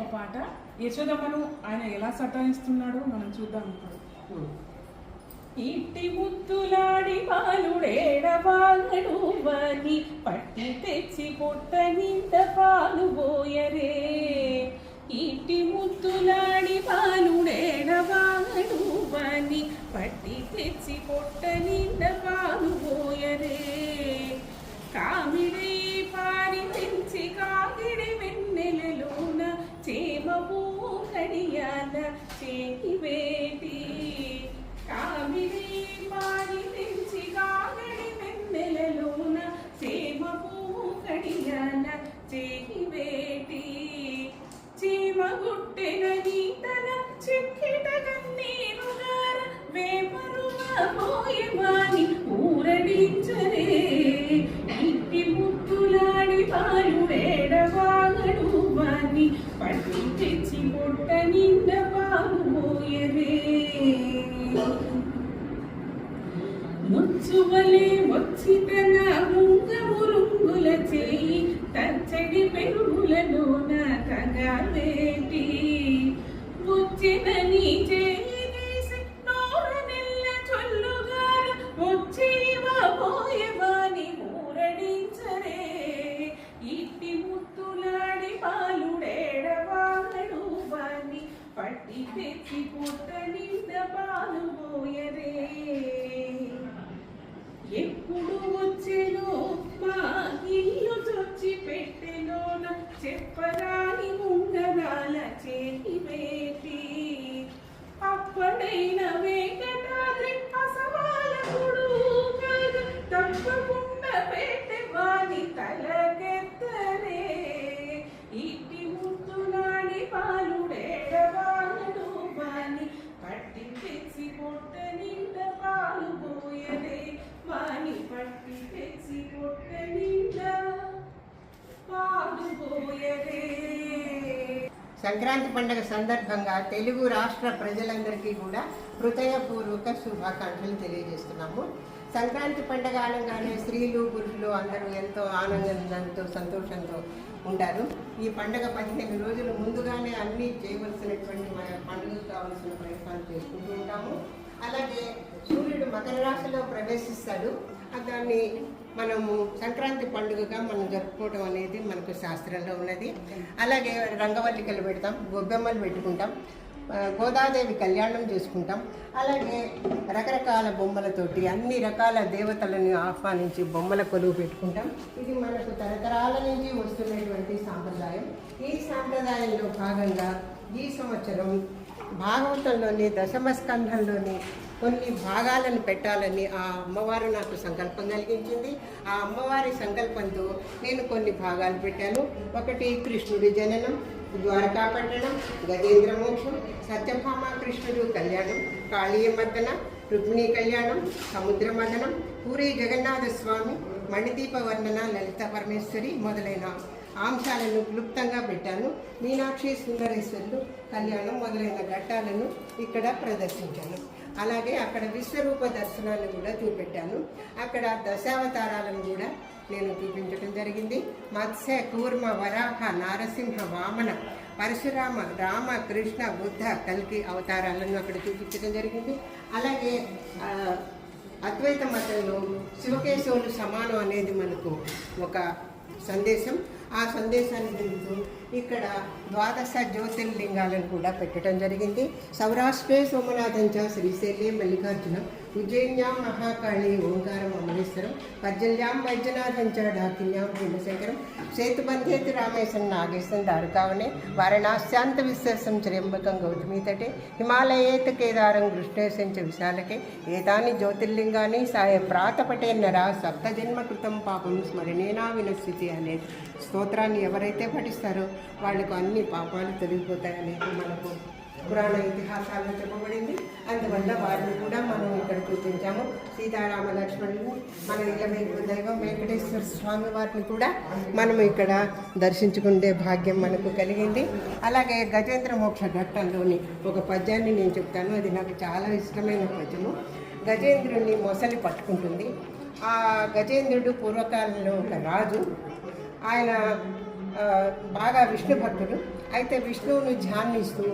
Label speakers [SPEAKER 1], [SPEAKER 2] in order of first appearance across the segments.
[SPEAKER 1] ఒక పాట. యశోదమ్మను ఆయన ఎలా సతాయిస్తున్నాడో మనం చూద్దాం ఇప్పుడు. ఇట్టి ముద్దులాడి పాలుడేడవాగడు వాని పట్టి తెచ్చి పొట్ట నింద పాలు పోయరే. ఇట్టి ముద్దులాడి పాలుడేడవాగడు వాని పట్టి తెచ్చి పొట్ట నింద పాలు పోయరే. కామిడి పారి తెంచి కాగిడి వెన్నెలలోన చేమపు కడియాల చేతి వేటి. కామిడి పారి తెంచి కాగిడి వెన్నెలలోన చేమపు కడియాల చేతి వేటి. చీమగుట్టెన నీతన చిక్కిట కన్నీరుగార వేపరువ పోయవాని ఊరడించరే. ఇంటి ముద్దులాడి పాలుడేడవాగడు వాని పట్టి తెచ్చి పొట్ట నిండ పాలు పోయరే. ముచ్చువలే వచ్చి తన ముంగమురుంగుల చేయి తచ్చడి పెరుగులలోన తగవేటి. వచ్చిన నీ చేయి తీసి నోరు నెల్ల చొల్లుగార వచ్చి పోయవాని ఊరడించరే. ఇట్టి ముద్దులాడి పాలుడేడవాగడు వాని పట్టి తెచ్చి పొట్ట నిండ పాలు పోయరే. ఎప్పుడు వచ్చెనో మా ఇల్లు చొచ్చి పెట్టెలోన చెప్పరాని ఉంగరాల చేతి వేటి. అప్పడైన వేగటాద్రి అసవాలకుడు తప్పకుండా పెట్టెవాని తలకెత్తరే. ఇట్టి ముద్దులాడి పాలుడేడవాగడు వాని పట్టి తెచ్చి పొట్ట నిండ పాలు పోయరే. వాని పట్టి తెచ్చి పొట్ట నిండ పాలు పోయరే.
[SPEAKER 2] సంక్రాంతి పండుగ సందర్భంగా తెలుగు రాష్ట్ర ప్రజలందరికీ కూడా హృదయపూర్వక శుభాకాంక్షలు తెలియజేస్తున్నాము. సంక్రాంతి పండుగ అనగానే స్త్రీలు పురుషులు అందరూ ఎంతో ఆనందంతో సంతోషంతో ఉంటారు. ఈ పండుగ 15 రోజులు ముందుగానే అన్నీ చేయవలసినటువంటి మన పండుగకు కావలసిన ప్రయత్నాలు చేసుకుంటూ ఉంటాము. అలాగే సూర్యుడు మకర రాశిలో ప్రవేశిస్తాడు. దాన్ని మనము సంక్రాంతి పండుగగా మనం జరుపుకోవడం అనేది మనకు శాస్త్రంలో ఉన్నది. అలాగే రంగవల్లికలు పెడతాం, గొబ్బెమ్మలు పెట్టుకుంటాం, గోదాదేవి కళ్యాణం చేసుకుంటాం. అలాగే రకరకాల బొమ్మలతోటి అన్ని రకాల దేవతలను ఆహ్వానించి బొమ్మల కొలువు పెట్టుకుంటాం. ఇది మనకు తరతరాల నుంచి వస్తున్నటువంటి సాంప్రదాయం. ఈ సాంప్రదాయంలో భాగంగా ఈ సంవత్సరం భాగవతంలోని దశమ స్కంధంలోని కొన్ని భాగాలను పెట్టాలని ఆ అమ్మవారు నాకు సంకల్పం కలిగించింది. ఆ అమ్మవారి సంకల్పంతో నేను కొన్ని భాగాలు పెట్టాను. ఒకటి కృష్ణుడి జననం, ద్వారకా పట్టణం, గజేంద్ర మోక్షం, సత్యభామ కృష్ణుడు కళ్యాణం, కాళీయమర్దన, రుక్మిణీ కళ్యాణం, సముద్ర మదనం, పూరి జగన్నాథ స్వామి, మణిదీప వర్ణన, లలిత పరమేశ్వరి మొదలైన అంశాలను క్లుప్తంగా పెట్టాను. మీనాక్షి సుందరేశ్వరులు కళ్యాణం మొదలైన ఘట్టాలను ఇక్కడ ప్రదర్శించాను. అలాగే అక్కడ విశ్వరూప దర్శనాన్ని కూడా చూపెట్టాను. అక్కడ దశావతారాలను కూడా నేను చూపించడం జరిగింది. మత్స్య, కూర్మ, వరాహ, నారసింహ, వామన, పరశురామ, రామ, కృష్ణ, బుద్ధ, కల్కి అవతారాలను అక్కడ చూపించడం జరిగింది. అలాగే అద్వైత మతంలో శివకేశవులు సమానం అనేది మనకు ఒక సందేశం. ఆ సందేశాన్ని తెలుస్తూ ఇక్కడ ద్వాదశ జ్యోతిర్లింగాలను కూడా పెట్టడం జరిగింది. సౌరాష్ట్రే సోమనాథంచ, శ్రీశైలే మల్లికార్జున, ఉజ్జయిన్యాం మహాకాళి ఓంకారం అమరేశ్వరం, పర్జన్యాం వైద్యనాథంచ, డాకిన్యాం భీమశంకరం, సేతుబంధేతి రామేశం నాగేశం దారుకావనే, వారణాస్యాంత విశ్వేశం త్ర్యంబకం గౌతమీతటే, హిమాలయేత్ కేదారం కృష్ణేశంచ విశాలకే, ఏతాని జ్యోతిర్లింగాన్ని సాయ ప్రాతపటే నరా సప్తజన్మ కృతం పాపం స్మరణేనా వినస్థితి అనేది స్తోత్రాన్ని ఎవరైతే పఠిస్తారో వాళ్లకు అన్ని పాపాలు తొలగిపోతాయనేది మనకు పురాణ ఇతిహాసాల్లో చెప్పబడింది. అందువల్ల వారిని కూడా మనం ఇక్కడ చూపించాము. సీతారామ లక్ష్మణులు, మన ఇళ్ళ దైవం వెంకటేశ్వర స్వామి వారిని కూడా మనం ఇక్కడ దర్శించుకునే భాగ్యం మనకు కలిగింది. అలాగే గజేంద్ర మోక్ష ఘట్టంలోని ఒక పద్యాన్ని నేను చెప్తాను. అది నాకు చాలా ఇష్టమైన పద్యము. గజేంద్రుడిని మొసలి పట్టుకుంటుంది. ఆ గజేంద్రుడు పూర్వకాలంలో ఒక రాజు. ఆయన బాగా విష్ణు భక్తుడు. అయితే విష్ణువును ధ్యానిస్తూ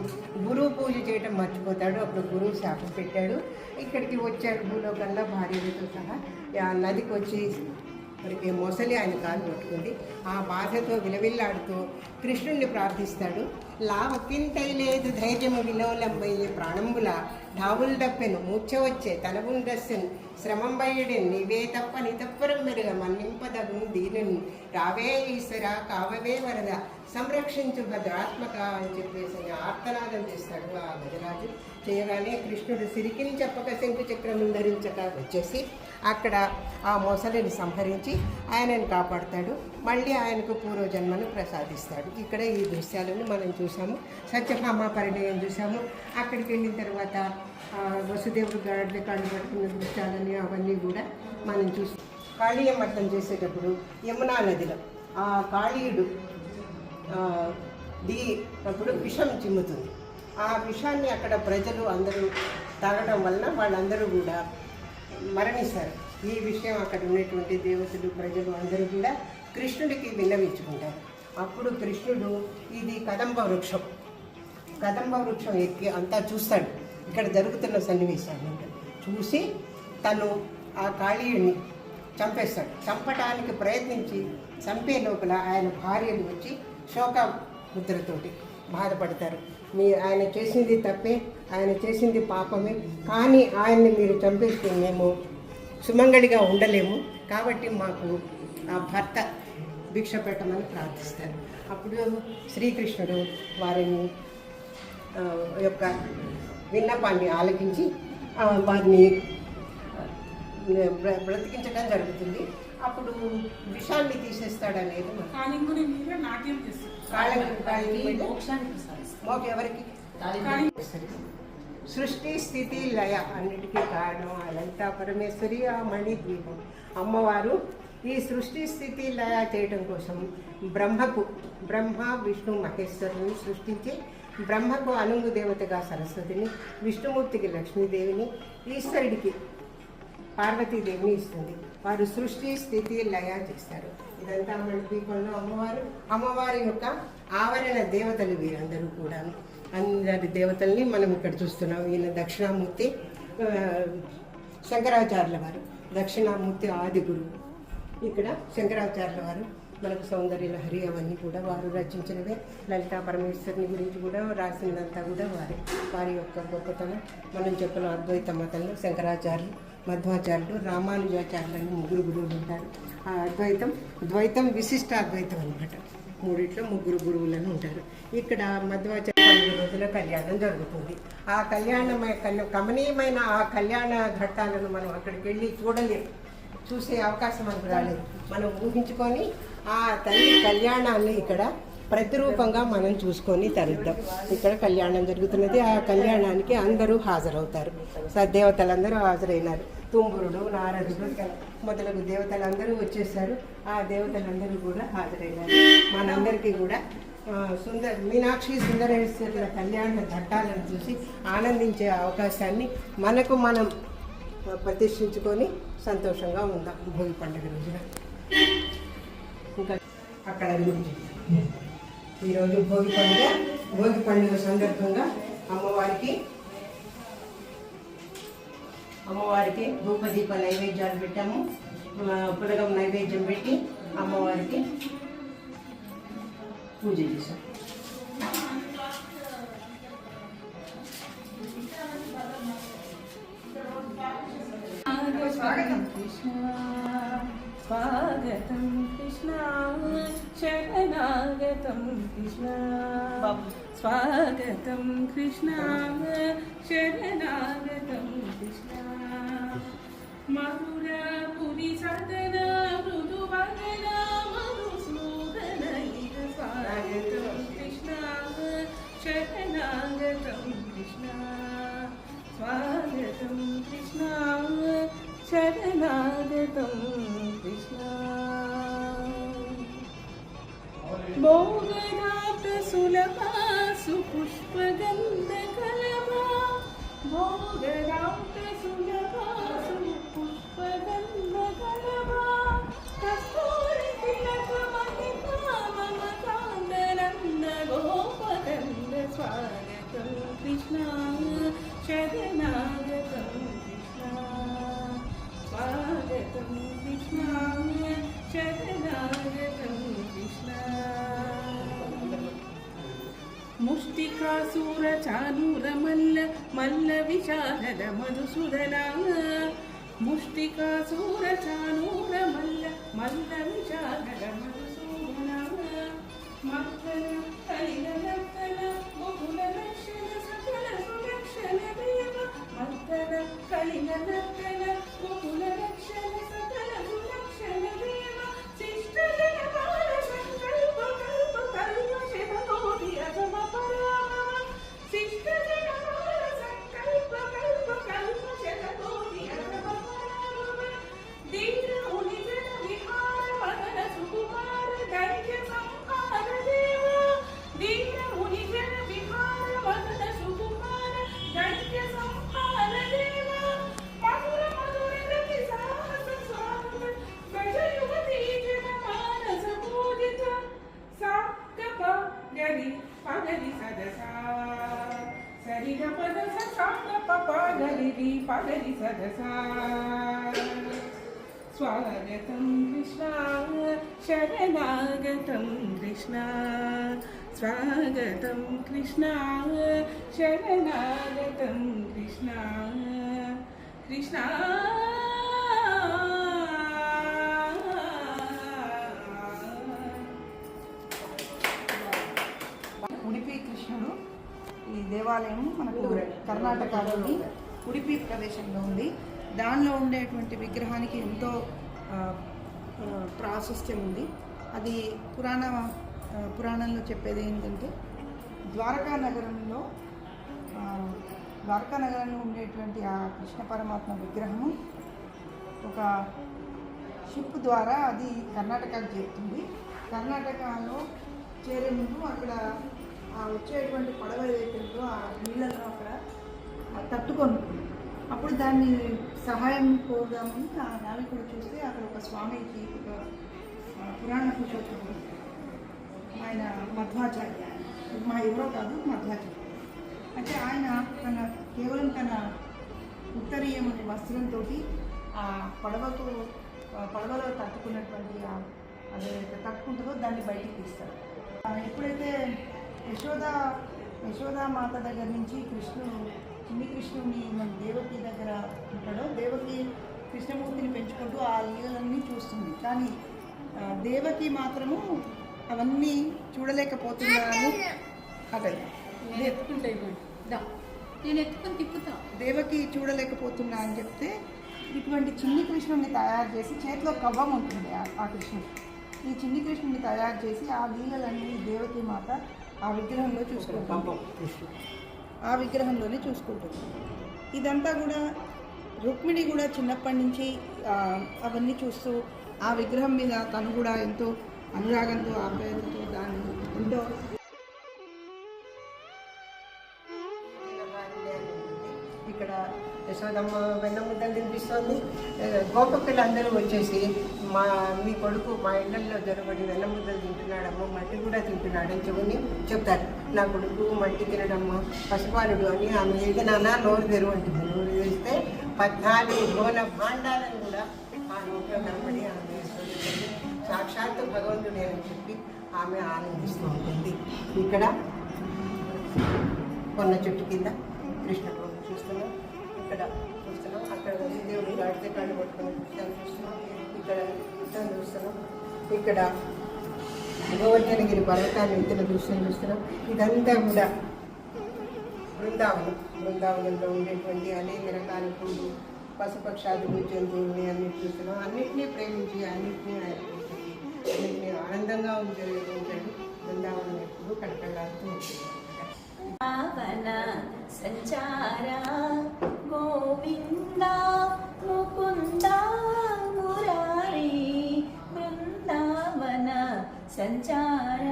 [SPEAKER 2] గురువు పూజ చేయడం మర్చిపోతాడు. అప్పుడు గురువు శాపం పెట్టాడు. ఇక్కడికి వచ్చాడు భూలోకంలో భార్యలతో సహా. ఆ నదికి వచ్చి ఇక్కడికి మొసలి ఆయన కాలు పట్టుకుంది. ఆ బాధతో విలవిల్లాడుతూ కృష్ణుణ్ణి ప్రార్థిస్తాడు. లావకింతై లేదు ధైర్యము విలోలంబయ్యే ప్రాణంబుల ఢావులు దప్పెను మూర్ఛ వచ్చే తలవుండస్సెను శ్రమం బయ్యడెన్ నీవే తప్ప నితప్పరం మెరుగ మన్నింపదగు దీనిని రావే ఈశ్వర కావవే వరద సంరక్షించు భద్రాత్మక అని చెప్పేసి ఆర్తనాదం చేస్తాడు ఆ గజరాజు. చేయగానే కృష్ణుడు సిరికిని చెప్పక శంకు చక్రం ధరించక వచ్చేసి అక్కడ ఆ మొసలిని సంహరించి ఆయనను కాపాడుతాడు. మళ్ళీ ఆయనకు పూర్వజన్మను ప్రసాదిస్తాడు. ఇక్కడ ఈ దృశ్యాలను మనం చూసాము. సత్యభామ పరిణయం చూసాము. అక్కడికి వెళ్ళిన తర్వాత వసుదేవుడు గాడిద కాళ్ళు పట్టుకున్న దృశ్యాలని అవన్నీ కూడా మనం చూసాం. కాళీయమట్టం చేసేటప్పుడు యమునా నదిలో ఆ కాళీయుడు దిగినప్పుడు విషం చిమ్ముతుంది. ఆ విషాన్ని అక్కడ ప్రజలు అందరూ తాగడం వలన వాళ్ళందరూ కూడా మరణిస్తారు. ఈ విషయం అక్కడ ఉన్నటువంటి దేవతలు ప్రజలు అందరూ కూడా కృష్ణుడికి విన్నవించుకుంటారు. అప్పుడు కృష్ణుడు ఇది కదంబ వృక్షం ఎక్కి అంతా చూస్తాడు. ఇక్కడ జరుగుతున్న సన్నివేశాన్ని చూసి తను ఆ కాళీయుని చంపేస్తాడు. చంపటానికి ప్రయత్నించి చంపే లోపల ఆయన భార్యలు వచ్చి శోక ముద్రతోటి బాధపడతారు. ఆయన చేసింది తప్పే, ఆయన చేసింది పాపమే, కానీ ఆయన్ని మీరు చంపేస్తే మేము సుమంగళిగా ఉండలేము, కాబట్టి మాకు ఆ భర్త భిక్ష పెట్టమని ప్రార్థిస్తారు. అప్పుడు శ్రీకృష్ణుడు వారిని యొక్క విన్నపాన్ని ఆలకించి వారిని బ్రతికించడం జరుగుతుంది. అప్పుడు విషాన్ని తీసేస్తాడనేది ఎవరికి సృష్టి స్థితి లయ అన్నిటికీ కారణం ఆ లలితా పరమేశ్వరి ఆ మణిద్వీపం అమ్మవారు. ఈ సృష్టి స్థితి లయ చేయడం కోసం బ్రహ్మ విష్ణు మహేశ్వరుని సృష్టించి బ్రహ్మకు అనుంగు దేవతగా సరస్వతిని, విష్ణుమూర్తికి లక్ష్మీదేవిని, ఈశ్వరుడికి పార్వతీదేవిని ఇస్తుంది. వారు సృష్టి స్థితి లయ చేస్తారు. ఇదంతా మణిద్వీపంలో అమ్మవారి యొక్క ఆవరణ దేవతలు వీరందరూ కూడా. అందరి దేవతల్ని మనం ఇక్కడ చూస్తున్నాం. ఈయన దక్షిణామూర్తి శంకరాచార్యుల వారు, దక్షిణామూర్తి ఆది గురువు. ఇక్కడ శంకరాచార్యుల వారు మనకు సౌందర్య లహరి అవన్నీ కూడా వారు రచించినవే. లలితా పరమేశ్వరుని గురించి కూడా రాసినదంతా కూడా వారి యొక్క గొప్పతనం మనం చెప్పిన అద్వైత మతంలో శంకరాచార్యులు, మధ్వాచార్యులు, రామానుజాచార్యులు అని 3 గురువులు ఉంటారు. ఆ ద్వైతం విశిష్టాద్వైతం అనమాట. 3 ముగ్గురు గురువులను ఉంటారు. ఇక్కడ మధ్వాచార్య 12 రోజుల కళ్యాణం జరుగుతుంది. ఆ కమనీయమైన ఆ కళ్యాణ ఘట్టాలను మనం అక్కడికి వెళ్ళి చూసే అవకాశం మనకు రాలేదు. మనం ఊహించుకొని ఆ తల్లి కళ్యాణాన్ని ఇక్కడ ప్రతిరూపంగా మనం చూసుకొని తరుద్దాం. ఇక్కడ కళ్యాణం జరుగుతున్నది. ఆ కళ్యాణానికి అందరూ హాజరవుతారు. దేవతలందరూ హాజరైనారు. తుంబురుడు, నారదుడు మొదలగు దేవతలందరూ వచ్చేసారు. ఆ దేవతలందరూ కూడా హాజరైనారు. మనందరికీ కూడా మీనాక్షి సుందరేశ్వరుల కళ్యాణ ఘట్టాలను చూసి ఆనందించే అవకాశాన్ని మనకు మనం ప్రతిష్ఠించుకొని సంతోషంగా ఉందాం భోగి పండుగ రోజున. ఇంకా అక్కడ ఈరోజు భోగి పండుగ సందర్భంగా అమ్మవారికి ధూపదీప నైవేద్యాలు పెట్టాము. పులగం నైవేద్యం పెట్టి అమ్మవారికి పూజ చేశాం.
[SPEAKER 1] స్వాగతం కృష్ణ, స్వాగతం కృష్ణ, శరణాగతం కృష్ణ, స్వాగతం కృష్ణ, శరణాగతం కృష్ణ. మధురపురి సదన మృదువదన మధుసూదన స్వాగతం కృష్ణ, శరణాగతం కృష్ణ, స్వాగతం కృష్ణ, శరణాగతం కృష్ణ. భోగనాథ సులభ సుపుష్పగంధ కలభా, భోగనాథ సులభ సుపుష్పగంధ కలభా, కస్తూరి తిలక మహితా మమతానంద గోప కృష్ణ శరణాగతం కృష్ణ స్వాగతం కృష్ణ శరణాగతం కృష్ణ ముష్టికాసూర చానూర మల్ల మల్ల విశారద మధుసూదన ముష్టికాసూర చానూర మల్ల మల్ల విశారద మధుసూదన మక్కల కలిల నక్కల బహుళ లక్షణ సకల సులక్షణ దేవ మక్కల కలిల నక్కల బహుళ లక్షణ సకల సులక్షణ దేవ శిష్ట జన బాల సంకల్ప కల్ప కల్ప శతకోటి అగమ పరామమ శిష్ట జన బాల సంకల్ప కల్ప కల్ప శతకోటి అగమ పరామమ దీన ముని జన విహార మదన సుకుమార దైత్య సంహార దేవ దీన ముని జన విహార మదన సుకుమార దైత్య సంహార దేవ మధుర మధుర గతి సాహస స్వాగత గజ యువతి జన మానస పూజిత సా గప గరి పగరి సదసా సరి గ పద సా గప పగరి రి పగరి సదసా స్వాగతం కృష్ణ శరణాగతం కృష్ణ స్వాగతం కృష్ణ శరణాగతం కృష్ణ కృష్ణ
[SPEAKER 3] ఉడిపి కృష్ణుడు ఈ దేవాలయం మనకు కర్ణాటకలోని ఉడిపి ప్రదేశంలో ఉంది. దానిలో ఉండేటువంటి విగ్రహానికి ఎంతో ప్రాశస్త్యం ఉంది. అది పురాణంలో చెప్పేది ఏంటంటే ద్వారకా నగరంలో ఉండేటువంటి ఆ కృష్ణ పరమాత్మ విగ్రహము ఒక షిప్ ద్వారా అది కర్ణాటకకు చేరుతుంది. కర్ణాటకలో చేరే ముందు అక్కడ వచ్చేటువంటి పడవ ఏదైతుందో ఆ నీళ్ళలో అక్కడ తట్టుకొని అప్పుడు దాన్ని సహాయం కోరుదామని ఆ నావికుడు చూస్తే అక్కడ ఒక స్వామికి ఒక పురాణ పురుషోత్తముడు ఆయన మధ్వాచార్య, మా ఎవరో కాదు మధ్వాచార్య. అంటే ఆయన కేవలం తన ఉత్తరీయం అనే వస్త్రంతో ఆ పడవలో తట్టుకున్నటువంటి అదేదైతే తట్టుకుంటుందో దాన్ని బయటికి తీస్తారు. ఎప్పుడైతే యశోదామాత దగ్గర నుంచి చిన్ని కృష్ణుని మన దేవకి దగ్గర ఉంటాడో, దేవకి కృష్ణమూర్తిని పెంచుకుంటూ ఆ లీలలన్నీ చూస్తుంది. కానీ దేవకి మాత్రము అవన్నీ చూడలేకపోతున్నాను. అదే
[SPEAKER 1] నేను ఎత్తుకుని తిప్పుతా.
[SPEAKER 3] దేవకి చూడలేకపోతున్నా అని చెప్తే ఇటువంటి చిన్ని కృష్ణుడిని తయారు చేసి చేతిలో కవ్వం ఉంటుంది ఆ కృష్ణుడు. ఈ చిన్ని కృష్ణుడిని తయారు చేసి ఆ లీలలన్నీ దేవకి మాత ఆ విగ్రహంలో విగ్రహంలోనే చూసుకుంటుంది. ఇదంతా కూడా రుక్మిణి కూడా చిన్నప్పటి నుంచి అవన్నీ చూస్తూ ఆ విగ్రహం మీద తను కూడా ఎంతో అనురాగంతో ఆప్యాయతతో దాన్ని ఎంతో
[SPEAKER 2] ఇక్కడ యశోదమ్మ వెన్న ముద్దలు తినిపిస్తుంది. గోపకులు అందరూ వచ్చేసి మీ కొడుకు మా ఇళ్లలో జరగబడి వెన్న ముద్దలు తింటున్నాడమ్మా, మట్టి కూడా తింటున్నాడని చెప్తారు. నా కొడుకు మట్టి తినడమ్మ పసిపాలుడు అని ఆమె ఏదైనా నోరు తెరువంటుంది. నోరు తెరిస్తే 14 గోల భాండాలను కూడా ఆ నోట్లో కనపడి ఆమె సాక్షాత్తు భగవంతుడే అని చెప్పి ఆమె ఆనందిస్తూ ఉంటుంది. ఇక్కడ కొన్న చెట్టు కింద కృష్ణుడు చూస్తున్నాం, ఇక్కడ చూస్తున్నాం, అక్కడ దేవుడు గాడితే కళ్ళు పట్టుకొని చూస్తున్నాం, ఇక్కడ యుద్ధం చూస్తున్నాం, ఇక్కడ గోవర్ధనగిరి పర్వతాన్ని ఎత్తున చూస్తున్నాం. ఇదంతా కూడా బృందావనంలో ఉండేటువంటి అనేక రకాల పూలు, పశుపక్షాదులు, జంతువుల్ని అన్నిటి చూస్తున్నాం. అన్నింటినీ ప్రేమించి అన్నింటినీ ఆనందంగా ఉంచండి. బృందావనం ఎప్పుడు కడకలాడుతూ ఉంటుంది.
[SPEAKER 4] పావన సంచార గోవింద ముకుంద మురారి బృందావన సంచార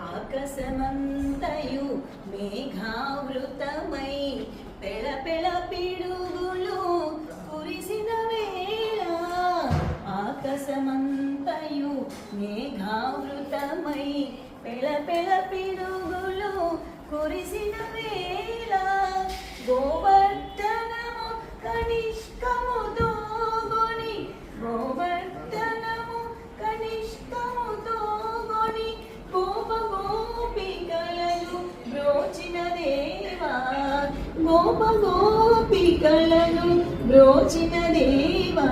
[SPEAKER 4] ఆకాశమంతయు మేఘావృతమై పెళ పెళ పిడుగులు కురిసిన వేళ ఆకాశమంతయు మేఘావృతమై పెళ పెళ పిడుగులు గోప గోపికలను బ్రోచిన దేవా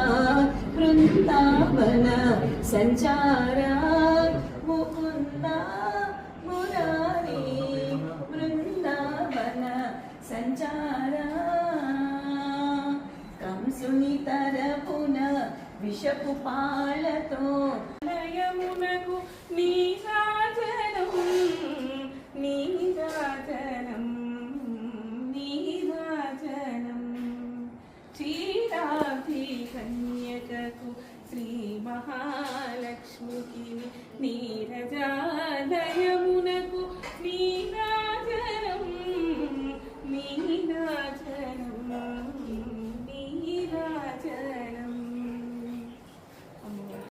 [SPEAKER 4] బృందావన సంచార ముకుంద మురారి బృందావన సంచార కంసుని తరపున విషపు పాలతో
[SPEAKER 1] నయమునకు నీరాజనం నీరాజనం నీరాజనం క్షీరాబ్ధి కన్యకకు శ్రీ మహాలక్ష్మికి నీరజాలయ